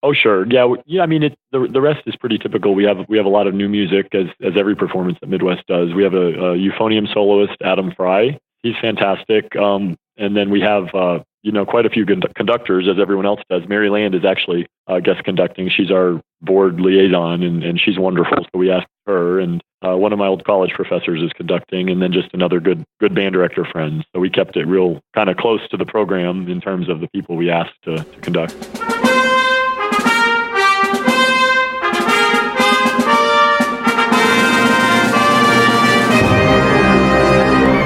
Oh, sure. Yeah. Yeah. I mean, the rest is pretty typical. We have a lot of new music as every performance that Midwest does. We have a euphonium soloist, Adam Fry. He's fantastic. And then we have, quite a few conductors, as everyone else does. Mary Land is actually guest conducting. She's our board liaison, and she's wonderful. So we asked her, and one of my old college professors is conducting, and then just another good band director friend. So we kept it real kind of close to the program in terms of the people we asked to conduct.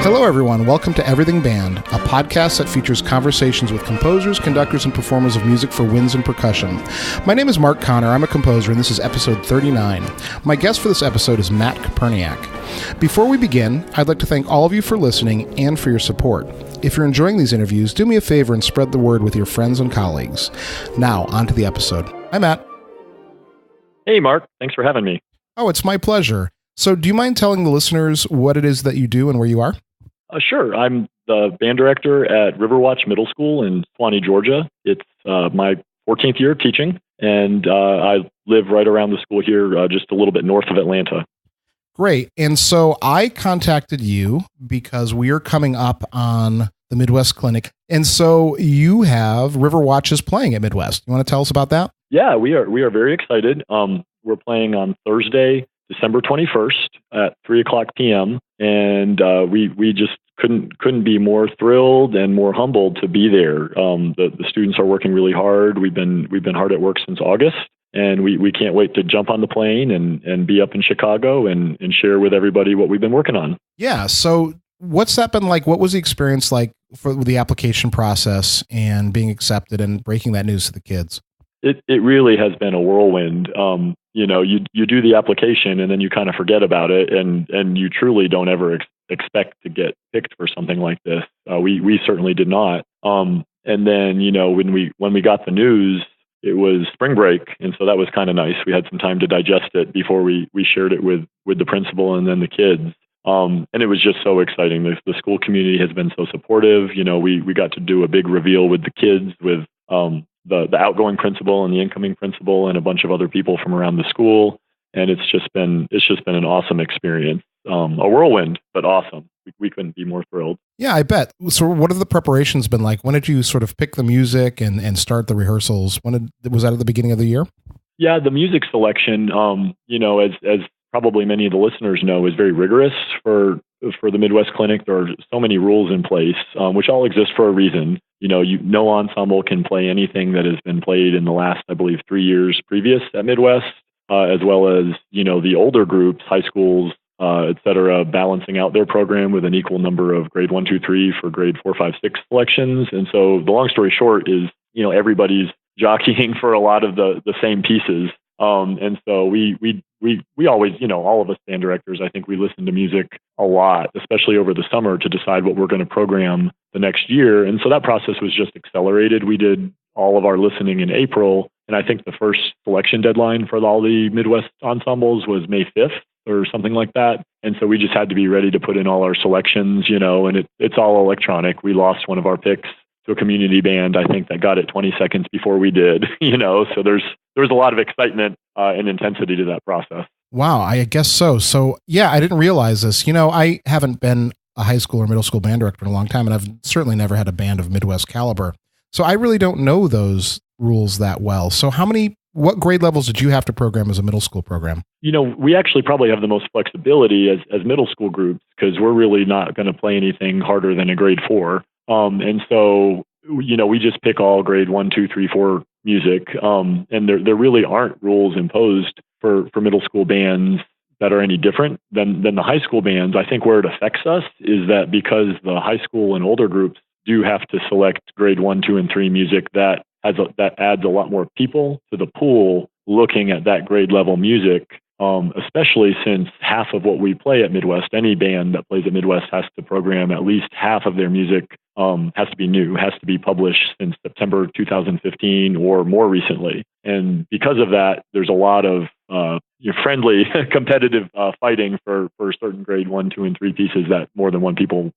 Hello, everyone. Welcome to Everything Band, a podcast that features conversations with composers, conductors, and performers of music for winds and percussion. My name is Mark Connor. I'm a composer, and this is episode 39. My guest for this episode is Matt Koperniak. Before we begin, I'd like to thank all of you for listening and for your support. If you're enjoying these interviews, do me a favor and spread the word with your friends and colleagues. Now, on to the episode. Hi, Matt. Hey, Mark. Thanks for having me. Oh, it's my pleasure. So do you mind telling the listeners what it is that you do and where you are? Sure. I'm the band director at Riverwatch Middle School in Suwanee, Georgia. It's my 14th year of teaching, and I live right around the school here, just a little bit north of Atlanta. Great. And so I contacted you because we are coming up on the Midwest Clinic. And so you have Riverwatches playing at Midwest. You want to tell us about that? Yeah, we are very excited. We're playing on Thursday, December 21st at 3:00 p.m. And we just couldn't be more thrilled and more humbled to be there. The students are working really hard. We've been hard at work since August, and we can't wait to jump on the plane and be up in Chicago and share with everybody what we've been working on. Yeah. So what's that been like? What was the experience like for the application process and being accepted and breaking that news to the kids? It really has been a whirlwind. You do the application and then you kind of forget about it, and you truly don't ever expect to get picked for something like this. We certainly did not. And then when we got the news, it was spring break, and so that was kind of nice. We had some time to digest it before we shared it with the principal and then the kids. And it was just so exciting. The school community has been so supportive. We got to do a big reveal with the kids, with the outgoing principal and the incoming principal and a bunch of other people from around the school. And it's just been an awesome experience. A whirlwind, but awesome. We couldn't be more thrilled. Yeah, I bet. So what have the preparations been like? When did you sort of pick the music and start the rehearsals? Was that at the beginning of the year? Yeah, the music selection, as probably many of the listeners know, is very rigorous for the Midwest Clinic. There are so many rules in place, which all exist for a reason. No ensemble can play anything that has been played in the last, I believe, 3 years previous at Midwest, as well as, the older groups, high schools, et cetera, balancing out their program with an equal number of grade 1, 2, 3 for grade 4, 5, 6 selections. And so the long story short is, everybody's jockeying for a lot of the same pieces. And so we always, all of us band directors, I think we listen to music a lot, especially over the summer, to decide what we're going to program the next year. And so that process was just accelerated. We did all of our listening in April. And I think the first selection deadline for all the Midwest ensembles was May 5th or something like that. And so we just had to be ready to put in all our selections, and it's all electronic. We lost one of our picks to a community band, I think, that got it 20 seconds before we did, so there was a lot of excitement and intensity to that process. Wow, I guess so. So yeah, I didn't realize this. I haven't been a high school or middle school band director in a long time, and I've certainly never had a band of Midwest caliber. So I really don't know those rules that well. So what grade levels did you have to program as a middle school program? We actually probably have the most flexibility as middle school groups, because we're really not going to play anything harder than a grade 4. And so, we just pick all grade 1, 2, 3, 4 music. And there really aren't rules imposed for middle school bands that are any different than the high school bands. I think where it affects us is that because the high school and older groups do have to select grade 1, 2, and 3 music, that adds a lot more people to the pool looking at that grade level music. Especially since half of what we play at Midwest, any band that plays at Midwest has to program at least half of their music, has to be new, has to be published since September 2015 or more recently. And because of that, there's a lot of, friendly, competitive fighting for certain grade 1, 2, and 3 pieces that more than one people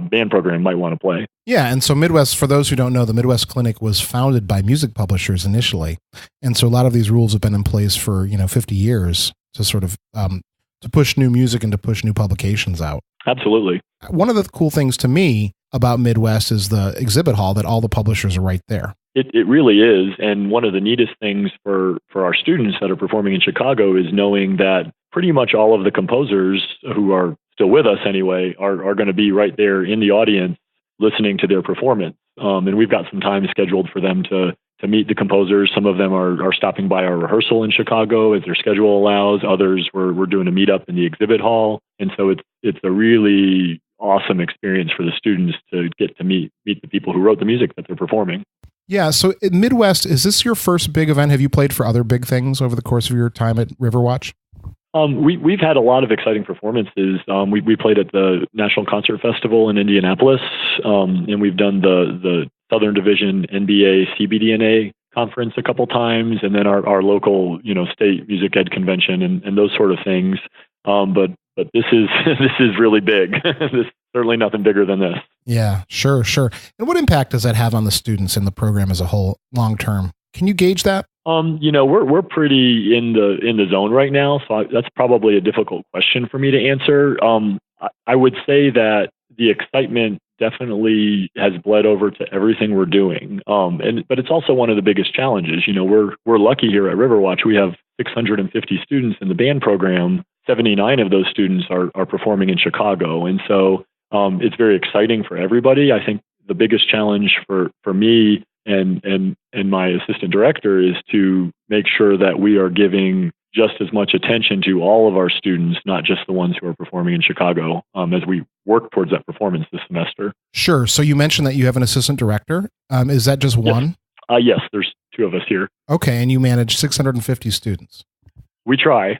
band program might want to play. Yeah, and so Midwest, for those who don't know, the Midwest Clinic was founded by music publishers initially, and so a lot of these rules have been in place for 50 years to sort of to push new music and to push new publications out. Absolutely. One of the cool things to me about Midwest is the exhibit hall, that all the publishers are right there. It really is. And one of the neatest things for our students that are performing in Chicago is knowing that pretty much all of the composers who are still with us anyway are going to be right there in the audience listening to their performance. And we've got some time scheduled for them to meet the composers. Some of them are stopping by our rehearsal in Chicago as their schedule allows. Others, we're doing a meetup in the exhibit hall. And so it's a really awesome experience for the students to get to meet the people who wrote the music that they're performing. Yeah. So in Midwest, is this your first big event? Have you played for other big things over the course of your time at Riverwatch? We've had a lot of exciting performances. We played at the National Concert Festival in Indianapolis, and we've done the Southern Division NBA CBDNA conference a couple times, and then our local state music ed convention and those sort of things. But this is really big. There's certainly nothing bigger than this. Yeah, sure. And what impact does that have on the students and the program as a whole, long term? Can you gauge that? We're pretty in the zone right now, so that's probably a difficult question for me to answer. I would say that the excitement definitely has bled over to everything we're doing. But it's also one of the biggest challenges. We're lucky here at Riverwatch. We have 650 students in the band program. 79 of those students are performing in Chicago, and so it's very exciting for everybody. I think the biggest challenge for me and my assistant director is to make sure that we are giving just as much attention to all of our students, not just the ones who are performing in Chicago, as we work towards that performance this semester. Sure. So you mentioned that you have an assistant director. Is that just one? Yes, there's 2 of us here. Okay, and you manage 650 students. We try.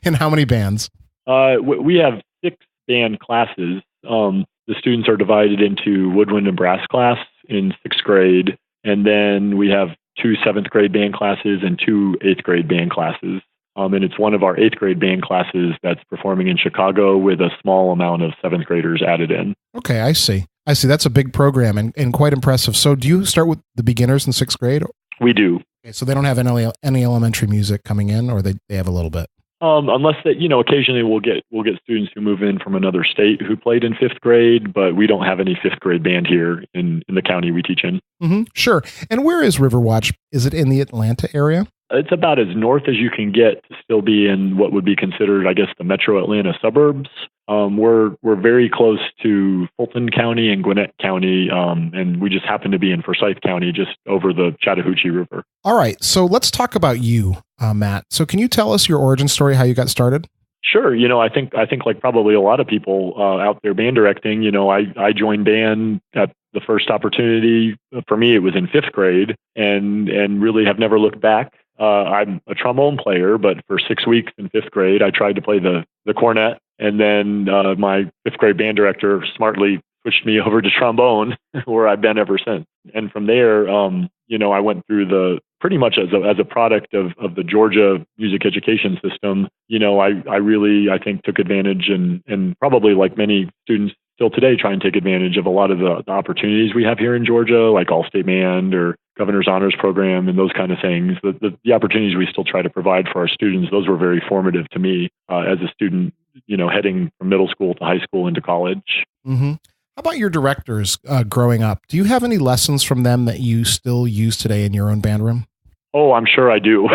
And how many bands? We have 6 band classes. The students are divided into woodwind and brass class in 6th grade, and then we have 2 7th grade band classes and 2 8th grade band classes. And it's one of our 8th grade band classes that's performing in Chicago with a small amount of 7th graders added in. Okay, I see. That's a big program and quite impressive. So do you start with the beginners in 6th grade? We do. Okay, so they don't have any elementary music coming in, or they have a little bit? Unless that, occasionally we'll get students who move in from another state who played in 5th grade, but we don't have any 5th grade band here in the county we teach in. Mm-hmm, sure. And where is Riverwatch? Is it in the Atlanta area? It's about as north as you can get to still be in what would be considered, I guess, the metro Atlanta suburbs. We're very close to Fulton County and Gwinnett County, and we just happen to be in Forsyth County, just over the Chattahoochee River. All right, so let's talk about you, Matt. So can you tell us your origin story, how you got started? Sure. I think like probably a lot of people out there band directing, I joined band at the first opportunity. For me, it was in 5th grade, and really have never looked back. I'm a trombone player, but for 6 weeks in 5th grade, I tried to play the cornet. And then my 5th grade band director smartly switched me over to trombone, where I've been ever since. And from there, I went through pretty much as a product of the Georgia music education system. I really, I think, took advantage and probably like many students still today try and take advantage of a lot of the opportunities we have here in Georgia, like All-State Band or Governor's Honors Program and those kind of things. The opportunities we still try to provide for our students, those were very formative to me as a student, heading from middle school to high school into college. Mm-hmm. How about your directors growing up? Do you have any lessons from them that you still use today in your own band room? Oh, I'm sure I do.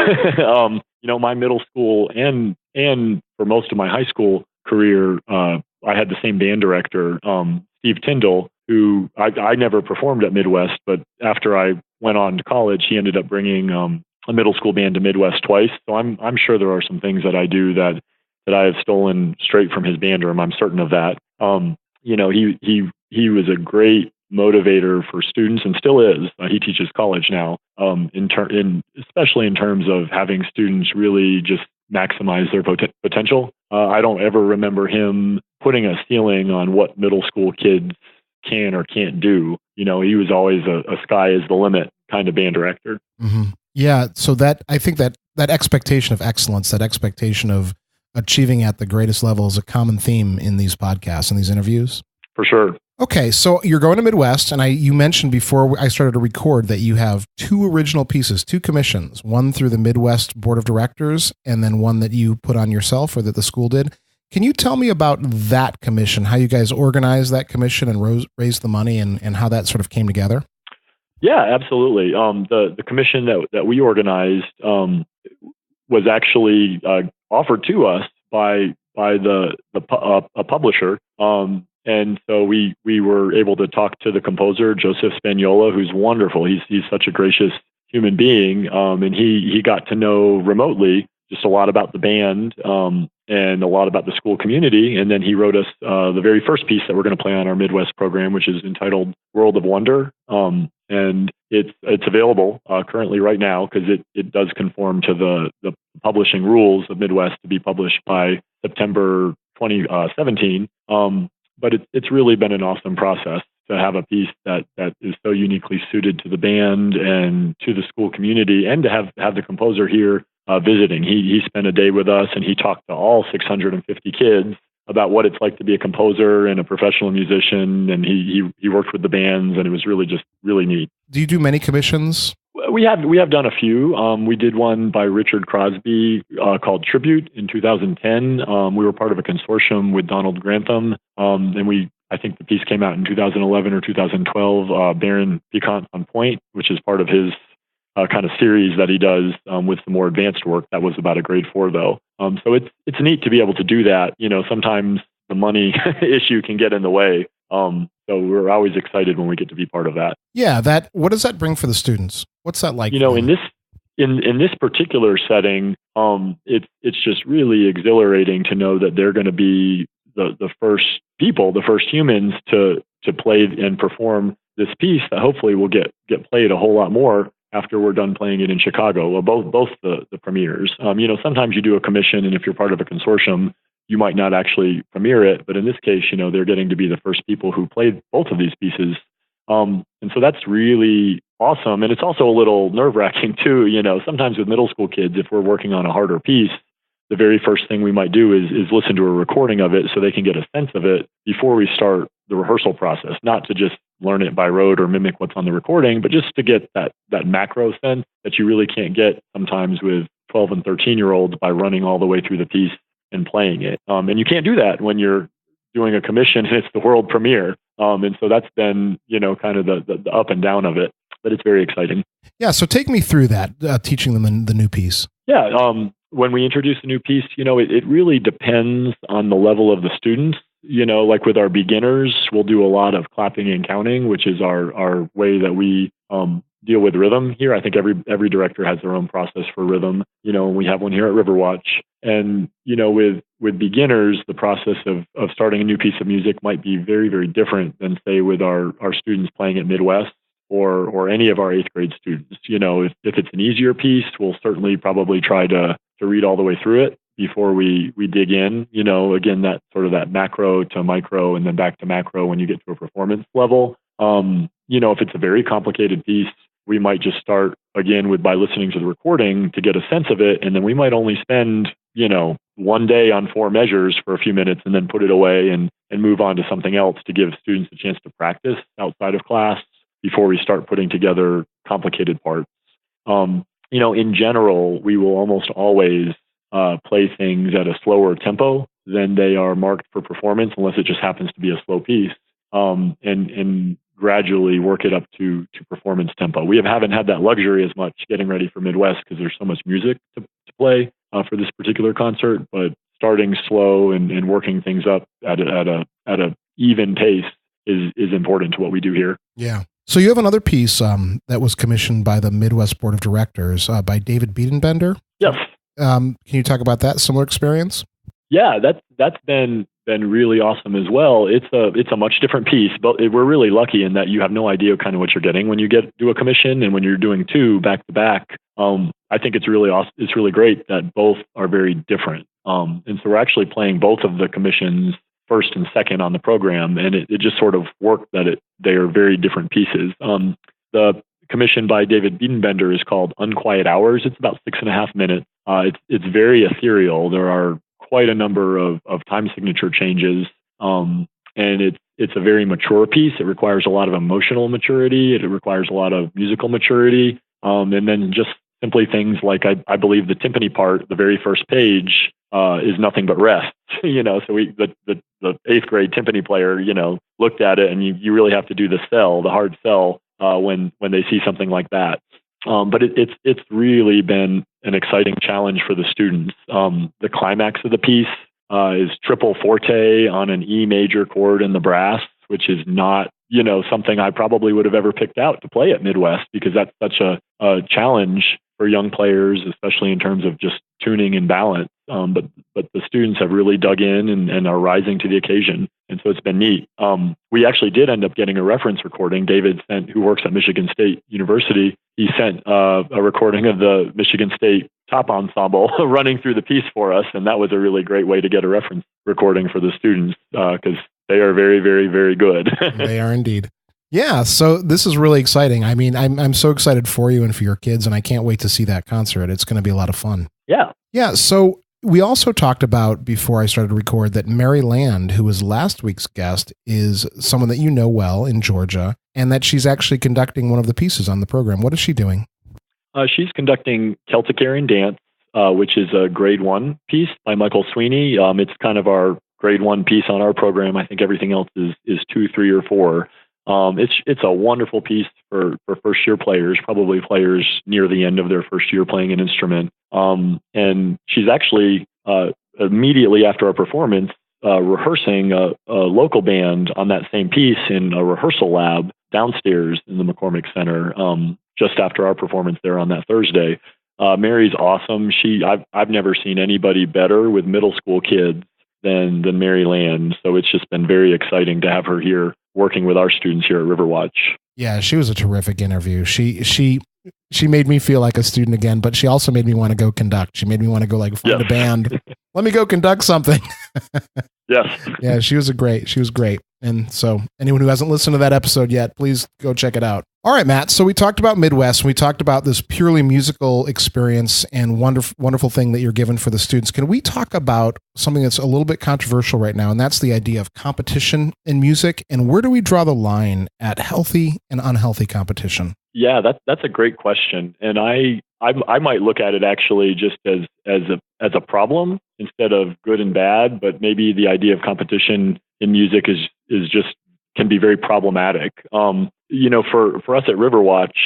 My middle school and for most of my high school career, I had the same band director, Steve Tyndall, who I never performed at Midwest, but after I went on to college, he ended up bringing a middle school band to Midwest twice. So I'm sure there are some things that I do that I have stolen straight from his band room. I'm certain of that. He was a great motivator for students and still is. He teaches college now, especially in terms of having students really just maximize their potential. I don't ever remember him putting a ceiling on what middle school kids can or can't do. He was always a sky is the limit kind of band director. Mm-hmm. Yeah. So I think that that expectation of excellence, that expectation of achieving at the greatest level is a common theme in these podcasts and these interviews. For sure. Okay, so you're going to Midwest, and you mentioned before I started to record that you have 2 original pieces, 2 commissions, one through the Midwest Board of Directors, and then one that you put on yourself or that the school did. Can you tell me about that commission, how you guys organized that commission and raised the money and how that sort of came together? Yeah, absolutely. The commission that we organized was actually offered to us by a publisher. And so we were able to talk to the composer, Joseph Spagnola, who's wonderful. He's such a gracious human being. And he got to know remotely just a lot about the band and a lot about the school community. And then he wrote us the very first piece that we're going to play on our Midwest program, which is entitled World of Wonder. And it's available currently right now because it does conform to the publishing rules of Midwest to be published by September 2017. But it's really been an awesome process to have a piece that is so uniquely suited to the band and to the school community, and to have the composer here visiting. He spent a day with us, and he talked to all 650 kids about what it's like to be a composer and a professional musician. And he worked with the bands, and it was really neat. Do you do many commissions? We have done a few. We did one by Richard Crosby called Tribute in 2010. We were part of a consortium with Donald Grantham, and I think the piece came out in 2011 or 2012. Baron Piquant on Point, which is part of his kind of series that he does with some more advanced work. That was about a grade 4 though. So it's neat to be able to do that. Sometimes the money issue can get in the way. So we're always excited when we get to be part of that. Yeah, what does that bring for the students? What's that like? In this particular setting, it's just really exhilarating to know that they're going to be the first people, the first humans to play and perform this piece that hopefully will get played a whole lot more after we're done playing it in Chicago. Well, both the premieres. Sometimes you do a commission, and if you're part of a consortium, you might not actually premiere it. But in this case, they're getting to be the first people who played both of these pieces. And so that's really awesome. And it's also a little nerve-wracking too. Sometimes with middle school kids, if we're working on a harder piece, the very first thing we might do is listen to a recording of it so they can get a sense of it before we start the rehearsal process, not to just learn it by rote or mimic what's on the recording, but just to get that macro sense that you really can't get sometimes with 12 and 13-year-olds by running all the way through the piece and playing it. And you can't do that when you're doing a commission and it's the world premiere. And so that's been, kind of the up and down of it, but it's very exciting. Yeah. So take me through that, teaching them the new piece. Yeah. When we introduce a new piece, it really depends on the level of the students. Like with our beginners, we'll do a lot of clapping and counting, which is our way that we deal with rhythm here. I think every director has their own process for rhythm, and we have one here at Riverwatch. And, with beginners, the process of starting a new piece of music might be very, very different than, say, with our students playing at Midwest or any of our 8th grade students. If it's an easier piece, we'll certainly probably try to read all the way through it before we dig in, again, that sort of that macro to micro and then back to macro when you get to a performance level. If it's a very complicated piece, we might just start again by listening to the recording to get a sense of it. And then we might only spend, one day on 4 measures for a few minutes and then put it away and move on to something else to give students a chance to practice outside of class before we start putting together complicated parts. In general, we will almost always play things at a slower tempo than they are marked for performance, unless it just happens to be a slow piece, and gradually work it up to performance tempo. We haven't had that luxury as much getting ready for Midwest because there's so much music to play for this particular concert, but starting slow and working things up at a even pace is important to what we do here. Yeah. So you have another piece that was commissioned by the Midwest Board of Directors by David Biedenbender. Yes. Can you talk about that similar experience? Yeah, that's been really awesome as well. It's a much different piece, but we're really lucky in that you have no idea kind of what you're getting when you do a commission, and when you're doing 2 back to back. I think it's really awesome. It's really great that both are very different. And so we're actually playing both of the commissions first and second on the program, and it just sort of worked that they are very different pieces. The commissioned by David Biedenbender is called Unquiet Hours. It's about 6.5 minutes. It's very ethereal. There are quite a number of time signature changes. And it's a very mature piece. It requires a lot of emotional maturity. It requires a lot of musical maturity. And then just simply things like, I believe the timpani part, the very first page, is nothing but rest. So the 8th grade timpani player, looked at it, and you really have to do the hard sell, when they see something like that. But it's really been an exciting challenge for the students. The climax of the piece is triple forte on an E major chord in the brass, which is not, something I probably would have ever picked out to play at Midwest, because that's such a challenge for young players, especially in terms of just tuning and balance. But the students have really dug in and are rising to the occasion. And so it's been neat. We actually did end up getting a reference recording. David who works at Michigan State University, he sent a recording of the Michigan State top ensemble running through the piece for us. And that was a really great way to get a reference recording for the students, because they are very, very, very good. They are indeed. Yeah, so this is really exciting. I mean, I'm so excited for you and for your kids, and I can't wait to see that concert. It's going to be a lot of fun. Yeah. Yeah, so we also talked about, before I started to record, that Mary Land, who was last week's guest, is someone that you know well in Georgia, and that she's actually conducting one of the pieces on the program. What is she doing? She's conducting Celtic Aryan Dance, which is a grade 1 piece by Michael Sweeney. It's kind of our grade 1 piece on our program. I think everything else is 2, 3, or 4. It's a wonderful piece for first year players, probably players near the end of their first year playing an instrument. And she's actually immediately after our performance rehearsing a local band on that same piece in a rehearsal lab downstairs in the McCormick Center, just after our performance there on that Thursday. Mary's awesome. I've never seen anybody better with middle school kids than Mary Land. So it's just been very exciting to have her here working with our students here at Riverwatch. Yeah, she was a terrific interview. She made me feel like a student again, but she also made me want to go conduct. She made me want to go find a band. Let me go conduct something. Yes. Yeah, she was great. And so anyone who hasn't listened to that episode yet, please go check it out. All right, Matt. So we talked about Midwest. We talked about this purely musical experience and wonderful thing that you're given for the students. Can we talk about something that's a little bit controversial right now? And that's the idea of competition in music. And where do we draw the line at healthy and unhealthy competition? Yeah, that's a great question. And I might look at it actually just as a problem instead of good and bad, but maybe the idea of competition in music is just can be very problematic. For us at Riverwatch,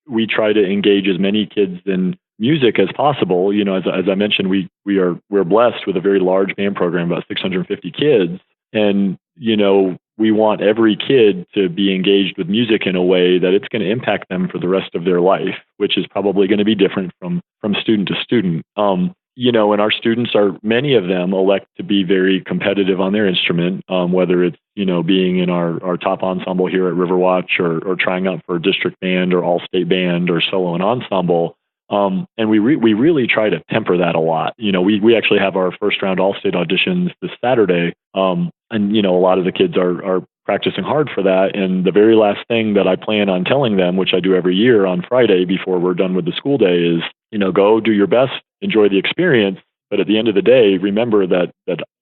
we try to engage as many kids in music as possible. As I mentioned, we're blessed with a very large band program, about 650 kids. And, we want every kid to be engaged with music in a way that it's going to impact them for the rest of their life, which is probably going to be different from student to student. And our students many of them elect to be very competitive on their instrument, whether it's, being in our top ensemble here at Riverwatch or trying out for a district band or all-state band or solo and ensemble. And we really try to temper that a lot. We actually have our first round all-state auditions this Saturday. And a lot of the kids are practicing hard for that. And the very last thing that I plan on telling them, which I do every year on Friday before we're done with the school day, is, go do your best, enjoy the experience. But at the end of the day, remember that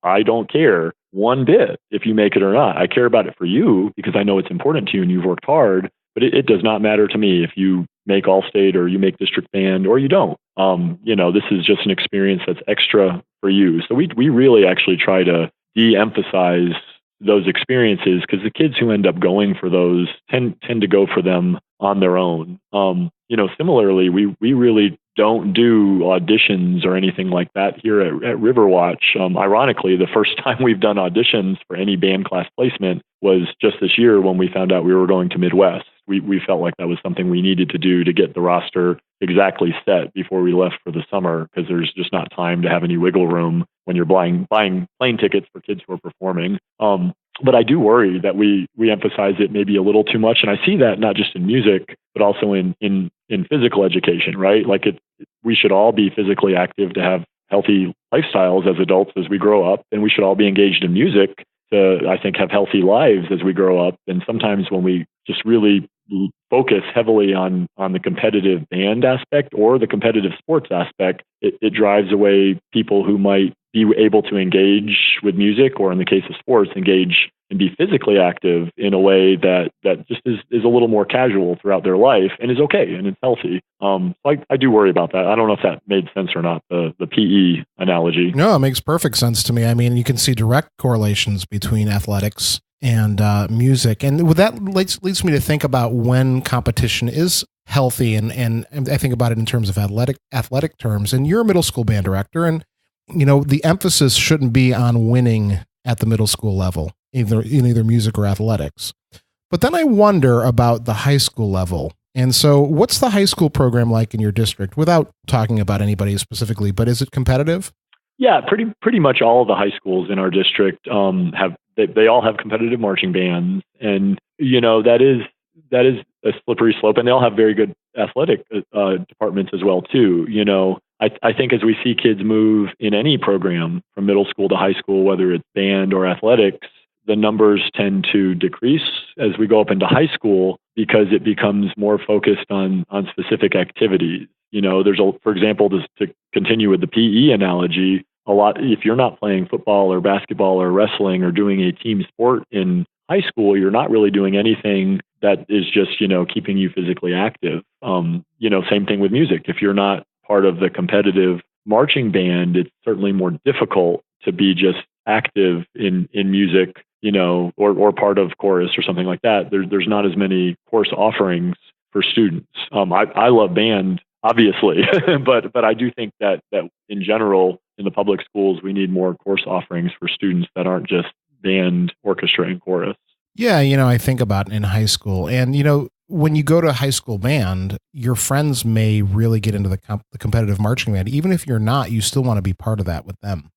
I don't care one bit if you make it or not. I care about it for you because I know it's important to you and you've worked hard. But it does not matter to me if you make all-state or you make district band or you don't. This is just an experience that's extra for you. So we really actually try to de-emphasize those experiences because the kids who end up going for those tend to go for them on their own. Similarly, we really don't do auditions or anything like that here at Riverwatch. Ironically, the first time we've done auditions for any band class placement was just this year when we found out we were going to Midwest. We felt like that was something we needed to do to get the roster exactly set before we left for the summer, because there's just not time to have any wiggle room when you're buying plane tickets for kids who are performing. But I do worry that we emphasize it maybe a little too much. And I see that not just in music, but also in physical education, right? We should all be physically active to have healthy lifestyles as adults as we grow up. And we should all be engaged in music to, I think, have healthy lives as we grow up. And sometimes when we just really focus heavily on the competitive band aspect or the competitive sports aspect, it drives away people who might be able to engage with music, or in the case of sports, engage and be physically active in a way that just is a little more casual throughout their life and is okay and it's healthy. I do worry about that. I don't know if that made sense or not, the PE analogy. No, it makes perfect sense to me. I mean, you can see direct correlations between athletics and music. And with that leads me to think about when competition is healthy. And I think about it in terms of athletic terms. And you're a middle school band director, and the emphasis shouldn't be on winning at the middle school level, either music or athletics. But then I wonder about the high school level. And so what's the high school program like in your district, without talking about anybody specifically, but is it competitive? Yeah, pretty much all of the high schools in our district they all have competitive marching bands, and that is a slippery slope, and they all have very good athletic departments as well too. I think as we see kids move in any program from middle school to high school, whether it's band or athletics, the numbers tend to decrease as we go up into high school because it becomes more focused on specific activities. For example, to continue with the PE analogy, if you're not playing football or basketball or wrestling or doing a team sport in high school, you're not really doing anything that is just, keeping you physically active. Same thing with music. If you're not part of the competitive marching band, it's certainly more difficult to be just active in music, or part of chorus or something like that. There's not as many course offerings for students. I love band, obviously, but I do think that in general, in the public schools, we need more course offerings for students that aren't just band, orchestra, and chorus. Yeah, I think about in high school, and when you go to a high school band, your friends may really get into the competitive marching band. Even if you're not, you still want to be part of that with them.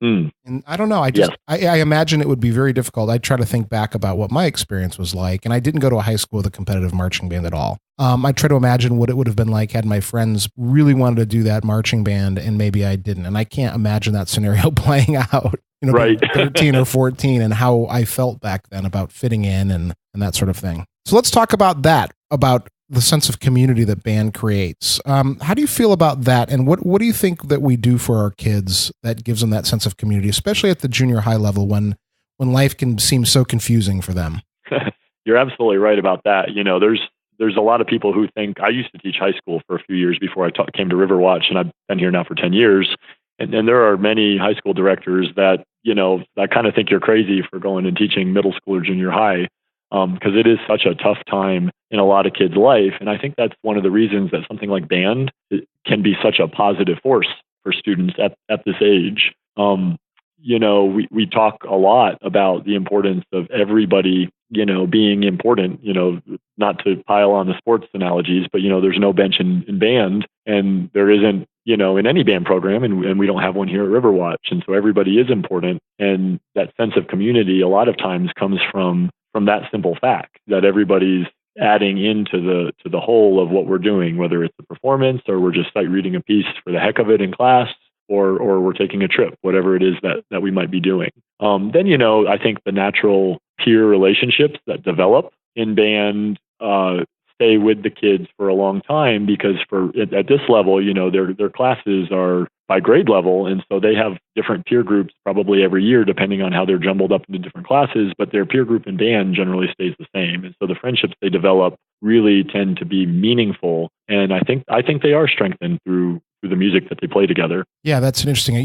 And I don't know. I imagine it would be very difficult. I try to think back about what my experience was like, and I didn't go to a high school with a competitive marching band at all. I try to imagine what it would have been like had my friends really wanted to do that marching band, and maybe I didn't. And I can't imagine that scenario playing out. Right. 13 or 14, and how I felt back then about fitting in and that sort of thing. So let's talk about that, about the sense of community that band creates. How do you feel about that? And what do you think that we do for our kids that gives them that sense of community, especially at the junior high level when life can seem so confusing for them? You're absolutely right about that. There's a lot of people who think, I used to teach high school for a few years before I came to Riverwatch, and I've been here now for 10 years. And there are many high school directors that, that kind of think you're crazy for going and teaching middle school or junior high, because it is such a tough time in a lot of kids' life. And I think that's one of the reasons that something like band can be such a positive force for students at this age. We talk a lot about the importance of everybody, being important, not to pile on the sports analogies, but, there's no bench in band, and there isn't, in any band program, and we don't have one here at Riverwatch. And so everybody is important. And that sense of community a lot of times comes from that simple fact that everybody's adding into the whole of what we're doing, whether it's a performance or we're just sight reading a piece for the heck of it in class, or we're taking a trip, whatever it is that we might be doing. Then, I think the natural peer relationships that develop in band stay with the kids for a long time, because at this level, their classes are by grade level. And so they have different peer groups probably every year, depending on how they're jumbled up into different classes, but their peer group in band generally stays the same. And so the friendships they develop really tend to be meaningful. And I think they are strengthened through the music that they play together. Yeah, that's an interesting.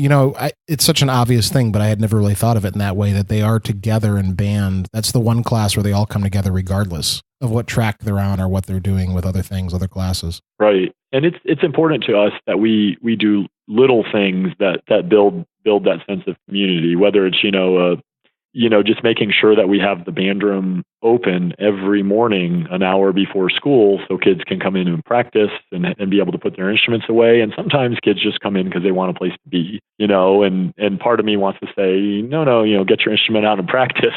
It's such an obvious thing, but I had never really thought of it in that way, that they are together in band. That's the one class where they all come together regardless of what track they're on or what they're doing with other things, other classes. Right. And it's important to us that we do little things that build that sense of community, whether it's, just making sure that we have the band room open every morning an hour before school so kids can come in and practice and be able to put their instruments away. And sometimes kids just come in because they want a place to be, and part of me wants to say, no, get your instrument out and practice.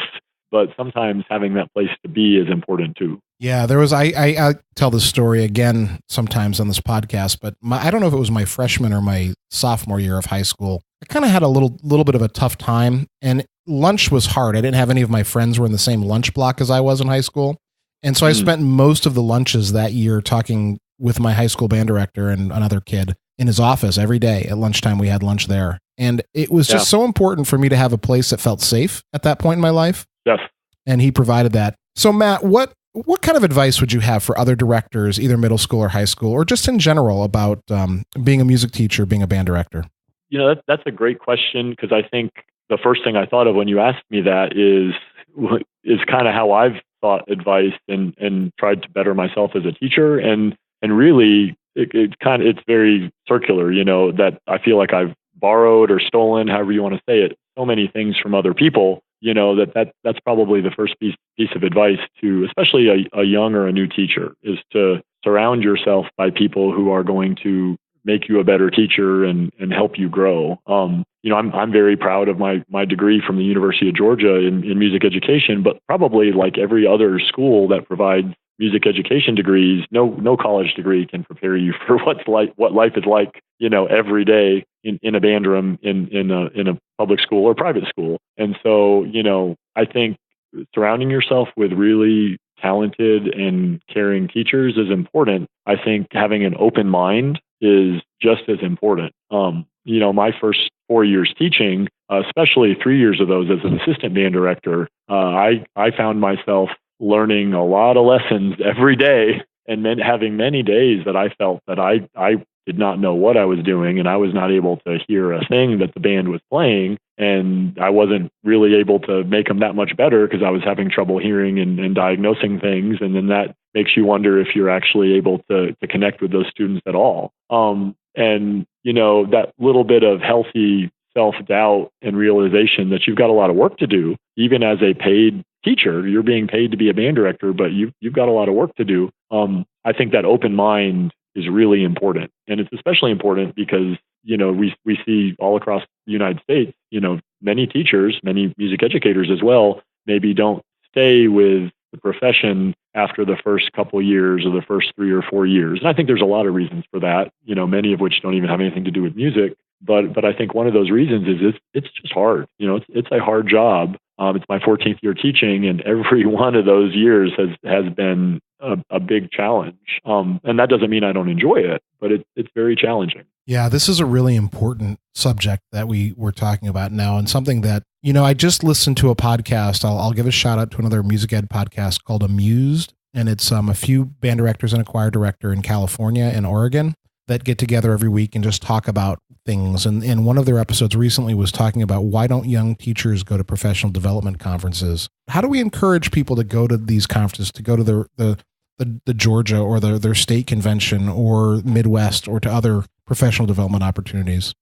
But sometimes having that place to be is important too. Yeah, there was, I tell this story again sometimes on this podcast, but I don't know if it was my freshman or my sophomore year of high school. I kind of had a little bit of a tough time, and lunch was hard. I didn't have any of my friends were in the same lunch block as I was in high school. And so I spent most of the lunches that year talking with my high school band director and another kid in his office every day. At lunchtime, we had lunch there. And it was just so important for me to have a place that felt safe at that point in my life. Yes. And he provided that. So Matt, what kind of advice would you have for other directors, either middle school or high school, or just in general about being a music teacher, being a band director? That's a great question, because I think the first thing I thought of when you asked me that is kind of how I've thought advice and tried to better myself as a teacher. And really, it's very circular, that I feel like I've borrowed or stolen, however you want to say it, so many things from other people, that's probably the first piece of advice to, especially a young or a new teacher, is to surround yourself by people who are going to make you a better teacher and help you grow. I'm very proud of my degree from the University of Georgia in music education, but probably like every other school that provides music education degrees, no college degree can prepare you for what life is like, every day in a band room in a public school or private school. And so, I think surrounding yourself with really talented and caring teachers is important. I think having an open mind is just as important. My first 4 years teaching, especially 3 years of those as an assistant band director, I found myself learning a lot of lessons every day, and then having many days that I felt that I did not know what I was doing, and I was not able to hear a thing that the band was playing, and I wasn't really able to make them that much better because I was having trouble hearing and diagnosing things, and then that makes you wonder if you're actually able to connect with those students at all. And that little bit of healthy self-doubt and realization that you've got a lot of work to do, even as a paid teacher. You're being paid to be a band director, but you've got a lot of work to do. I think that open mind is really important. And it's especially important because, we see all across the United States, many teachers, many music educators as well, maybe don't stay with the profession after the first couple of years or the first 3 or 4 years. And I think there's a lot of reasons for that, many of which don't even have anything to do with music. But I think one of those reasons is it's just hard. It's a hard job. It's my 14th year teaching, and every one of those years has been a big challenge. And that doesn't mean I don't enjoy it, but it's very challenging. Yeah, this is a really important subject that we're talking about now, and something that, I just listened to a podcast. I'll give a shout out to another music ed podcast called Amused, and it's a few band directors and a choir director in California and Oregon that get together every week and just talk about things. And one of their episodes recently was talking about why don't young teachers go to professional development conferences? How do we encourage people to go to these conferences, to go to the Georgia or their state convention or Midwest or to other professional development opportunities?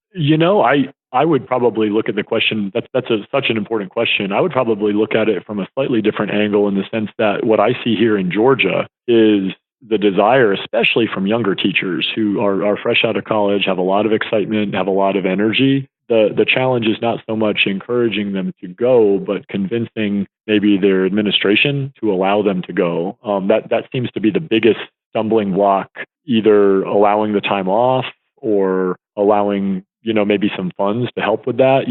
I would probably look at the question. That's such an important question. I would probably look at it from a slightly different angle, in the sense that what I see here in Georgia is the desire, especially from younger teachers who are fresh out of college, have a lot of excitement, have a lot of energy. The challenge is not so much encouraging them to go, but convincing maybe their administration to allow them to go. That seems to be the biggest stumbling block, either allowing the time off or allowing, maybe some funds to help with that.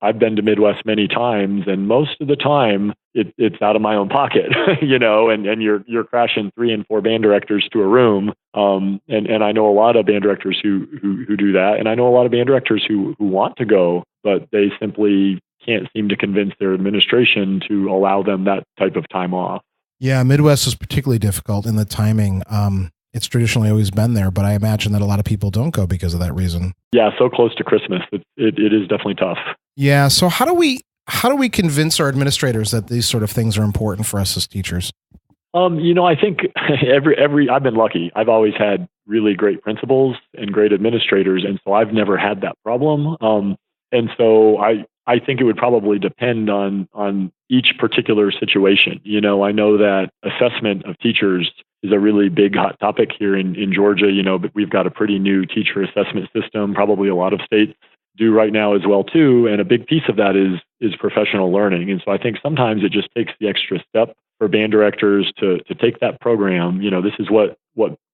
I've been to Midwest many times, and most of the time it's out of my own pocket, and you're crashing 3 and 4 band directors to a room. And I know a lot of band directors who do that. And I know a lot of band directors who want to go, but they simply can't seem to convince their administration to allow them that type of time off. Yeah. Midwest is particularly difficult in the timing. It's traditionally always been there, but I imagine that a lot of people don't go because of that reason. Yeah. So close to Christmas. It is definitely tough. Yeah. So how do we convince our administrators that these sort of things are important for us as teachers? I think I've been lucky. I've always had really great principals and great administrators, and so I've never had that problem. And so I think it would probably depend on each particular situation. I know that assessment of teachers is a really big hot topic here in Georgia, but we've got a pretty new teacher assessment system. Probably a lot of states do right now as well too. And a big piece of that is professional learning. And so I think sometimes it just takes the extra step for band directors to take that program. This is what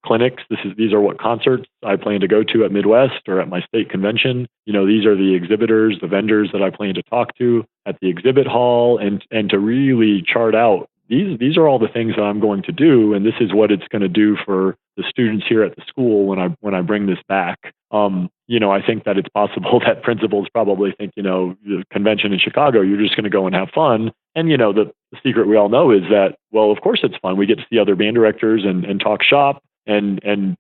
clinics, these are what concerts I plan to go to at Midwest or at my state convention. These are the exhibitors, the vendors that I plan to talk to at the exhibit hall, and to really chart out these are all the things that I'm going to do, and this is what it's going to do for the students here at the school when I bring this back. I think that it's possible that principals probably think, the convention in Chicago, you're just going to go and have fun. And, the secret we all know is that, well, of course it's fun. We get to see other band directors and talk shop and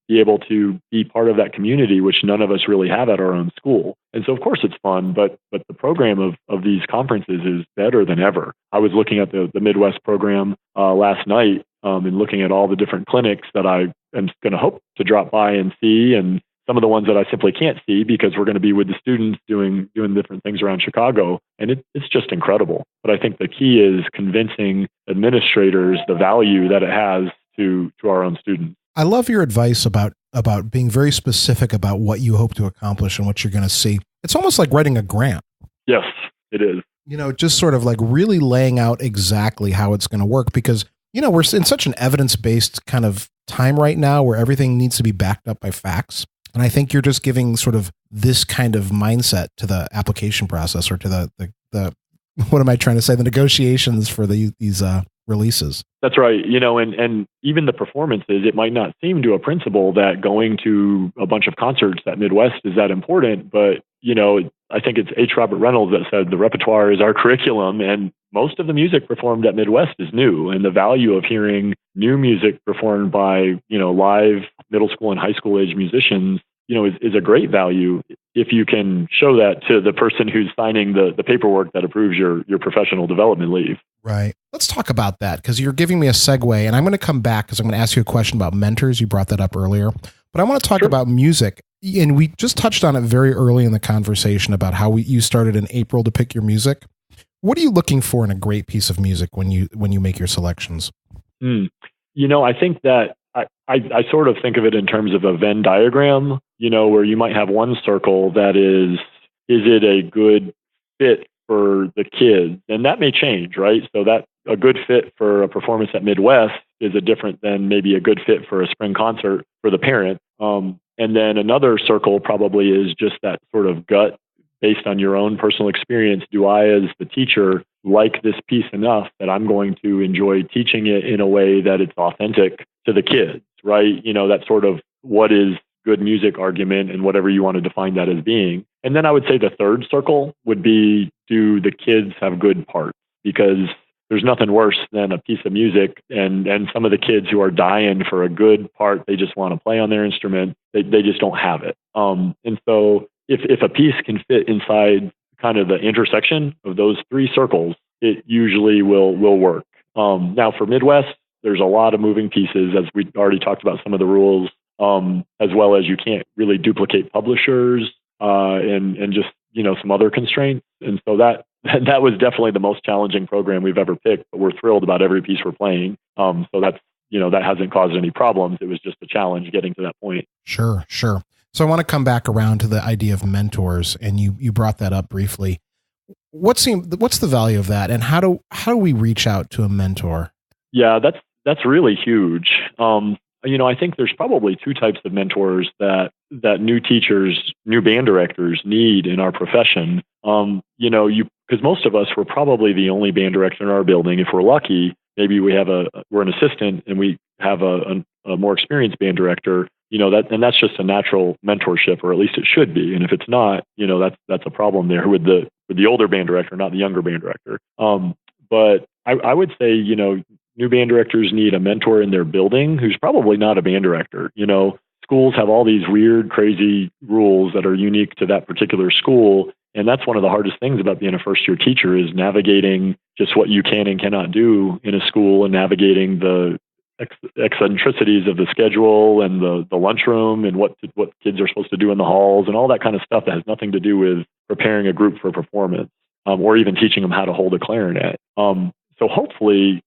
be able to be part of that community, which none of us really have at our own school. And so, of course, it's fun, but the program of these conferences is better than ever. I was looking at the Midwest program last night and looking at all the different clinics that I am going to hope to drop by and see, and some of the ones that I simply can't see because we're going to be with the students doing different things around Chicago. And it's just incredible. But I think the key is convincing administrators the value that it has to our own students. I love your advice about being very specific about what you hope to accomplish and what you're going to see. It's almost like writing a grant. Yes, it is. Just sort of like really laying out exactly how it's going to work, because, we're in such an evidence-based kind of time right now where everything needs to be backed up by facts. And I think you're just giving sort of this kind of mindset to the application process, or to the what am I trying to say? The negotiations for these releases. That's right. And even the performances, it might not seem to a principal that going to a bunch of concerts at Midwest is that important, but, I think it's H. Robert Reynolds that said the repertoire is our curriculum, and most of the music performed at Midwest is new, and the value of hearing new music performed by, live middle school and high school age musicians, is a great value if you can show that to the person who's signing the paperwork that approves your professional development leave. Right. Let's talk about that, because you're giving me a segue, and I'm going to come back because I'm going to ask you a question about mentors. You brought that up earlier, but I want to talk about music. And we just touched on it very early in the conversation about how you started in April to pick your music. What are you looking for in a great piece of music when you make your selections? I think that I sort of think of it in terms of a Venn diagram, where you might have one circle that is it a good fit for the kids? And that may change, right? So that a good fit for a performance at Midwest is a different than maybe a good fit for a spring concert for the parent. And then another circle probably is just that sort of gut based on your own personal experience. Do I, as the teacher, like this piece enough that I'm going to enjoy teaching it in a way that it's authentic to the kids, right? That sort of what is good music argument and whatever you want to define that as being. And then I would say the third circle would be, do the kids have good parts? Because there's nothing worse than a piece of music and some of the kids who are dying for a good part, they just want to play on their instrument. They just don't have it. And so if a piece can fit inside kind of the intersection of those three circles, it usually will work. Now for Midwest, there's a lot of moving pieces, as we already talked about some of the rules, as well as you can't really duplicate publishers and just, some other constraints. And so that was definitely the most challenging program we've ever picked, but we're thrilled about every piece we're playing. So that's, that hasn't caused any problems. It was just a challenge getting to that point. Sure. So I want to come back around to the idea of mentors, and you brought that up briefly. What's the value of that, and how do we reach out to a mentor? Yeah, that's really huge. I think there's probably two types of mentors that new teachers, new band directors need in our profession. Because most of us, we're probably the only band director in our building. If we're lucky, maybe we're an assistant and we have a more experienced band director. And that's just a natural mentorship, or at least it should be. And if it's not, that's a problem there with the older band director, not the younger band director. But I would say, new band directors need a mentor in their building who's probably not a band director. Schools have all these weird, crazy rules that are unique to that particular school. And that's one of the hardest things about being a first-year teacher, is navigating just what you can and cannot do in a school, and navigating the eccentricities of the schedule and the lunchroom and what kids are supposed to do in the halls and all that kind of stuff that has nothing to do with preparing a group for performance, or even teaching them how to hold a clarinet. So hopefully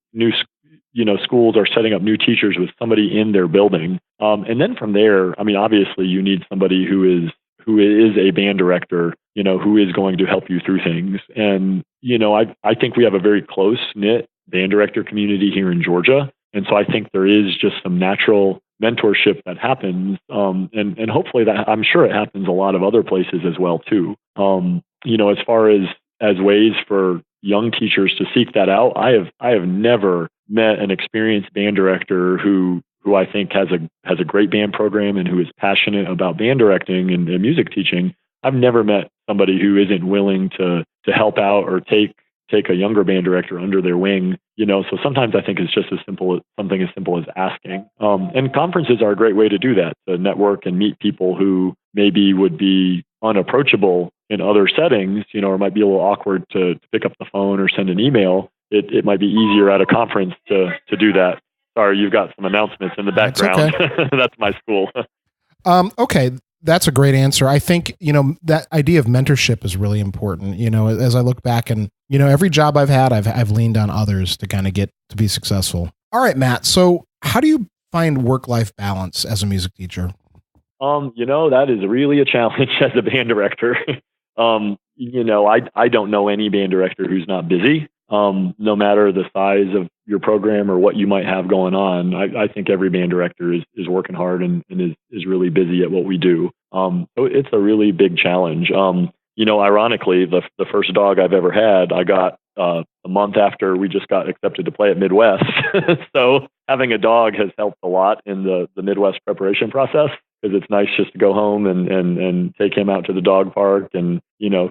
schools are setting up new teachers with somebody in their building. And then from there, obviously you need somebody who is a band director, who is going to help you through things. And, I think we have a very close-knit band director community here in Georgia. And so I think there is just some natural mentorship that happens. And hopefully that, I'm sure it happens a lot of other places as well too. As far as ways for, young teachers to seek that out. I have never met an experienced band director who I think has a great band program and who is passionate about band directing and music teaching. I've never met somebody who isn't willing to help out or take a younger band director under their wing. So sometimes I think it's just something as simple as asking. And conferences are a great way to do that, to network and meet people who maybe would be unapproachable in other settings, or might be a little awkward to pick up the phone or send an email. It might be easier at a conference to do that. Sorry, you've got some announcements in the background. That's okay. That's my school. Okay. That's a great answer. I think, that idea of mentorship is really important. As I look back and, every job I've had, I've leaned on others to kind of get to be successful. All right, Matt. So how do you find work-life balance as a music teacher? That is really a challenge as a band director. I don't know any band director who's not busy. No matter the size of your program or what you might have going on, I think every band director is working hard and is really busy at what we do. So it's a really big challenge. Ironically, the first dog I've ever had, I got a month after we just got accepted to play at Midwest. So having a dog has helped a lot in the Midwest preparation process, because it's nice just to go home and take him out to the dog park and,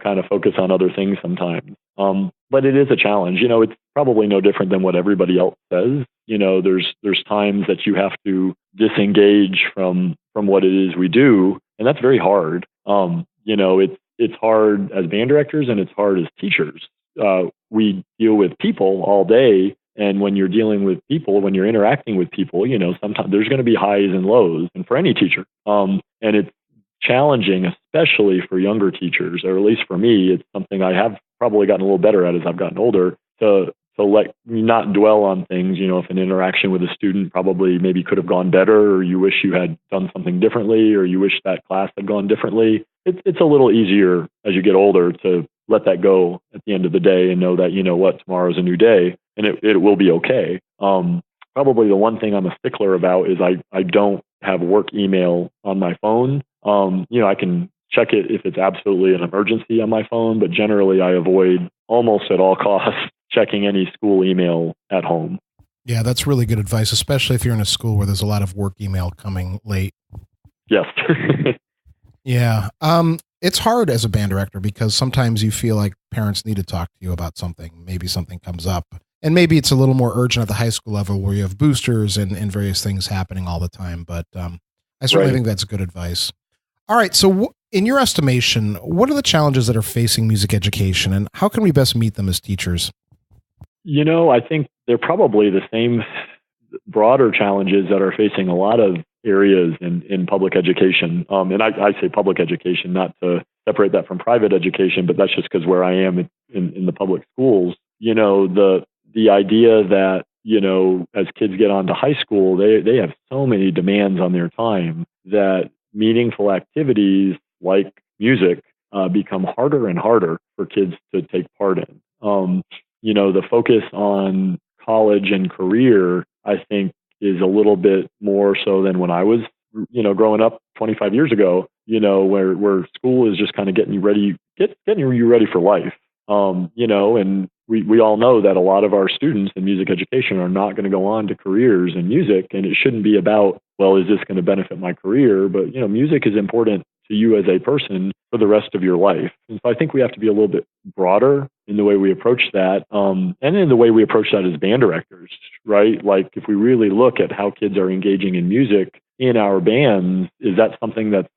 kind of focus on other things sometimes. But it is a challenge. It's probably no different than what everybody else says. There's times that you have to disengage from what it is we do, and that's very hard. It's hard as band directors and it's hard as teachers. We deal with people all day. And when you're dealing with people, when you're interacting with people, sometimes there's going to be highs and lows, and for any teacher. And it's challenging, especially for younger teachers, or at least for me. It's something I have probably gotten a little better at as I've gotten older, to let not dwell on things. If an interaction with a student probably maybe could have gone better, or you wish you had done something differently, or you wish that class had gone differently. It's a little easier as you get older to let that go at the end of the day and know that, tomorrow's a new day and it will be okay. Probably the one thing I'm a stickler about is I don't have work email on my phone. I can check it if it's absolutely an emergency on my phone, but generally I avoid almost at all costs checking any school email at home. Yeah, that's really good advice, especially if you're in a school where there's a lot of work email coming late. Yes. Yeah. It's hard as a band director because sometimes you feel like parents need to talk to you about something. Maybe something comes up, and maybe it's a little more urgent at the high school level where you have boosters and various things happening all the time. But I certainly think that's good advice. All right. So in your estimation, what are the challenges that are facing music education, and how can we best meet them as teachers? I think they're probably the same broader challenges that are facing a lot of areas in public education. And I say public education, not to separate that from private education, but that's just because where I am in the public schools. The idea that, as kids get on to high school, they have so many demands on their time that meaningful activities like music become harder and harder for kids to take part in. The focus on college and career, I think, is a little bit more so than when I was, growing up 25 years ago, where school is just kind of getting you ready for life. And we all know that a lot of our students in music education are not going to go on to careers in music, and it shouldn't be about, well, is this going to benefit my career? But, music is important to you as a person for the rest of your life. And so I think we have to be a little bit broader in the way we approach that, and in the way we approach that as band directors, right? Like, if we really look at how kids are engaging in music in our bands, is that something that's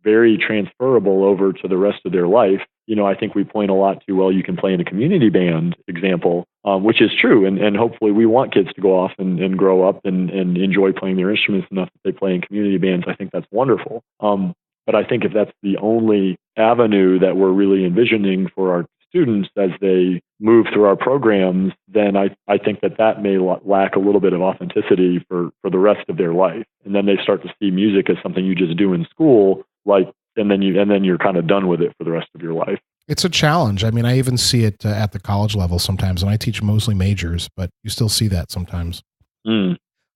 very transferable over to the rest of their life? I think we point a lot to, well, you can play in a community band example, which is true. And hopefully we want kids to go off and grow up and enjoy playing their instruments enough that they play in community bands. I think that's wonderful. But I think if that's the only avenue that we're really envisioning for our students as they move through our programs, then I think that may lack a little bit of authenticity for the rest of their life. And then they start to see music as something you just do in school, and then you're kind of done with it for the rest of your life. It's a challenge. I mean, I even see it at the college level sometimes, and I teach mostly majors, but you still see that sometimes.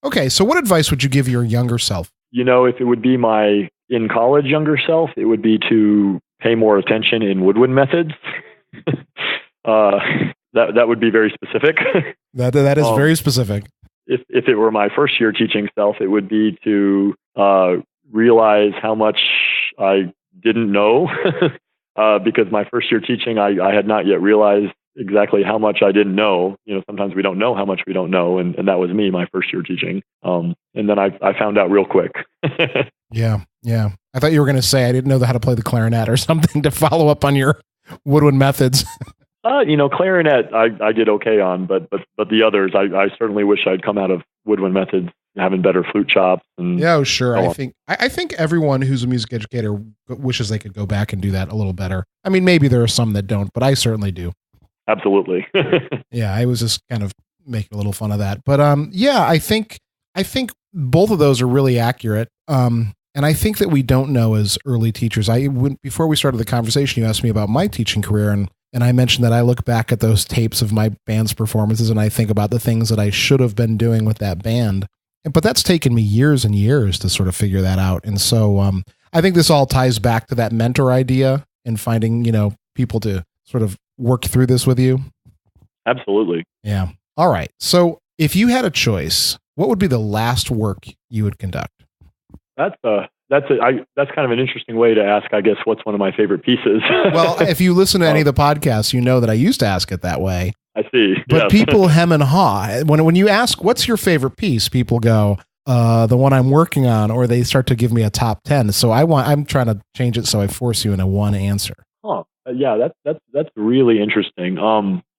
Okay, so what advice would you give your younger self? If it would be my in college younger self, it would be to pay more attention in woodwind methods. that would be very specific. That is very specific. If it were my first year teaching self, it would be to realize how much I didn't know, because my first year teaching, I had not yet realized exactly how much I didn't know. Sometimes we don't know how much we don't know, and that was me my first year teaching. And then I found out real quick. Yeah. I thought you were going to say I didn't know how to play the clarinet or something to follow up on your woodwind methods. Clarinet I did okay on, but the others I certainly wish I'd come out of woodwind methods having better flute chops. And yeah, sure. I think everyone who's a music educator wishes they could go back and do that a little better. I mean, maybe there are some that don't, but I certainly do. Absolutely. Yeah, I was just kind of making a little fun of that, but I think both of those are really accurate. And I think that we don't know as early teachers. Before we started the conversation, you asked me about my teaching career, and I mentioned that I look back at those tapes of my band's performances and I think about the things that I should have been doing with that band. But that's taken me years and years to sort of figure that out. And so I think this all ties back to that mentor idea and finding, people to sort of work through this with you. Absolutely. Yeah. All right. So if you had a choice, what would be the last work you would conduct? That's kind of an interesting way to ask, I guess, what's one of my favorite pieces. Well, if you listen to any of the podcasts, you know that I used to ask it that way. I see. But people hem and haw. When you ask, what's your favorite piece, people go, the one I'm working on, or they start to give me a top 10. So I'm trying to change it so I force you in a one answer. Huh. Yeah, that's really interesting.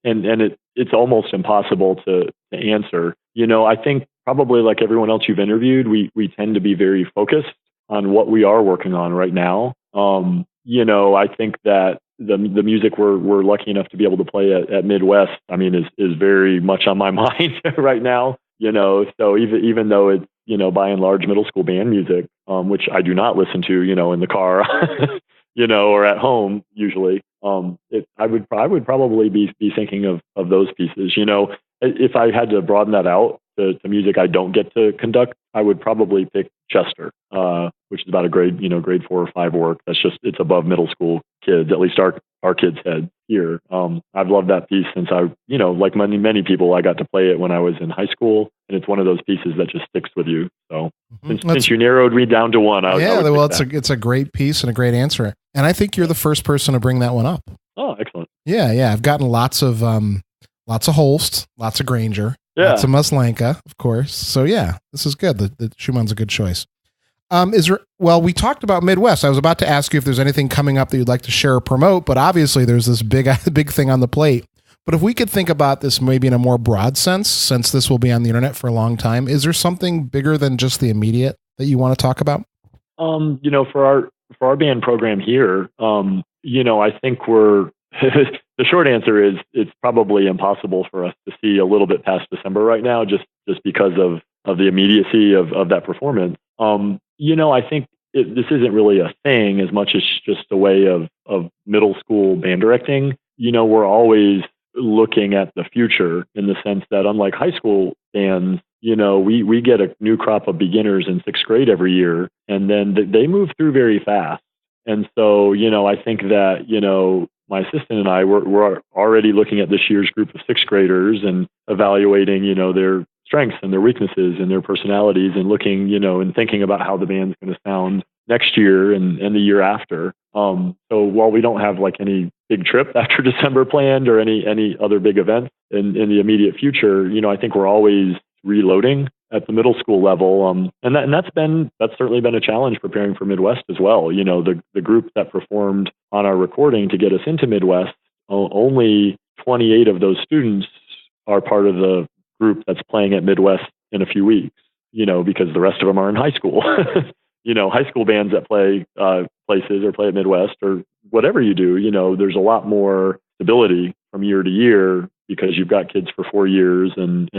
And it's almost impossible to answer. I think probably like everyone else you've interviewed, we tend to be very focused on what we are working on right now. I think that the music we're lucky enough to be able to play at Midwest, I mean, is very much on my mind right now. So even though it's, by and large middle school band music, which I do not listen to, in the car, or at home usually, I would probably be thinking of those pieces. If I had to broaden that out to music I don't get to conduct, I would probably pick Chester, which is about a grade 4 or 5 work. It's above middle school kids, at least our kids' head here. I've loved that piece since like many people, I got to play it when I was in high school, and it's one of those pieces that just sticks with you. So since you narrowed me me down to one, it's a great piece and a great answer. And I think you're the first person to bring that one up. Oh, excellent. Yeah. I've gotten lots of Holst, lots of Granger. Yeah. Lots of Maslanka, of course. So yeah, this is good. The Schumann's a good choice. We talked about Midwest. I was about to ask you if there's anything coming up that you'd like to share or promote, but obviously there's this big thing on the plate. But if we could think about this maybe in a more broad sense, since this will be on the internet for a long time, is there something bigger than just the immediate that you want to talk about? For our band program here, I think we're the short answer is it's probably impossible for us to see a little bit past December right now, just because of the immediacy of that performance. I think this isn't really a thing as much as just a way of middle school band directing. We're always looking at the future in the sense that unlike high school bands, we get a new crop of beginners in 6th grade every year, and then they move through very fast. And so, I think that, my assistant and I we're already looking at this year's group of 6th graders and evaluating, their strengths and their weaknesses and their personalities, and looking, and thinking about how the band's going to sound next year and the year after. So while we don't have like any big trip after December planned or any other big events in the immediate future, I think we're always reloading at the middle school level. And that's certainly been a challenge preparing for Midwest as well. The group that performed on our recording to get us into Midwest, only 28 of those students are part of the group that's playing at Midwest in a few weeks, because the rest of them are in high school. High school bands that play places or play at Midwest or whatever you do, there's a lot more stability from year to year because you've got kids for 4 years and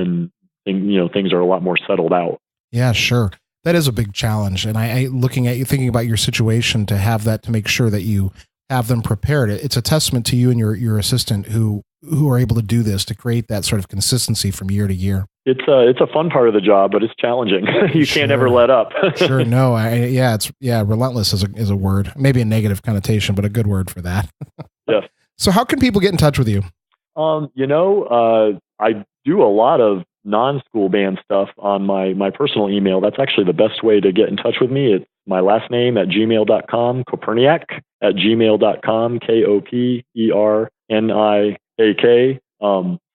things are a lot more settled out. Yeah, sure. That is a big challenge. And I looking at you, thinking about your situation, to have that, to make sure that you have them prepared. It's a testament to you and your assistant who are able to do this, to create that sort of consistency from year to year. It's a fun part of the job, but it's challenging. You can't ever let up. Sure. No, relentless is a word, maybe a negative connotation, but a good word for that. Yeah. So how can people get in touch with you? I do a lot of non-school band stuff on my personal email. That's actually the best way to get in touch with me. It's my last name at gmail.com, Koperniak at gmail.com, Koperniak.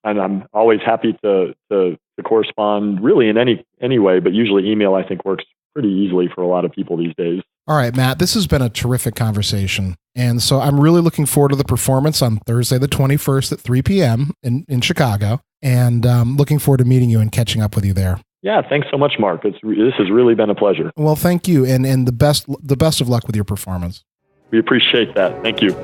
And I'm always happy to correspond really in any way, but usually email I think works pretty easily for a lot of people these days. All right, Matt, this has been a terrific conversation. And so I'm really looking forward to the performance on Thursday, the 21st at 3 p.m. in Chicago. And looking forward to meeting you and catching up with you there. Yeah, thanks so much, Mark. This has really been a pleasure. Well, thank you. And the best of luck with your performance. We appreciate that. Thank you.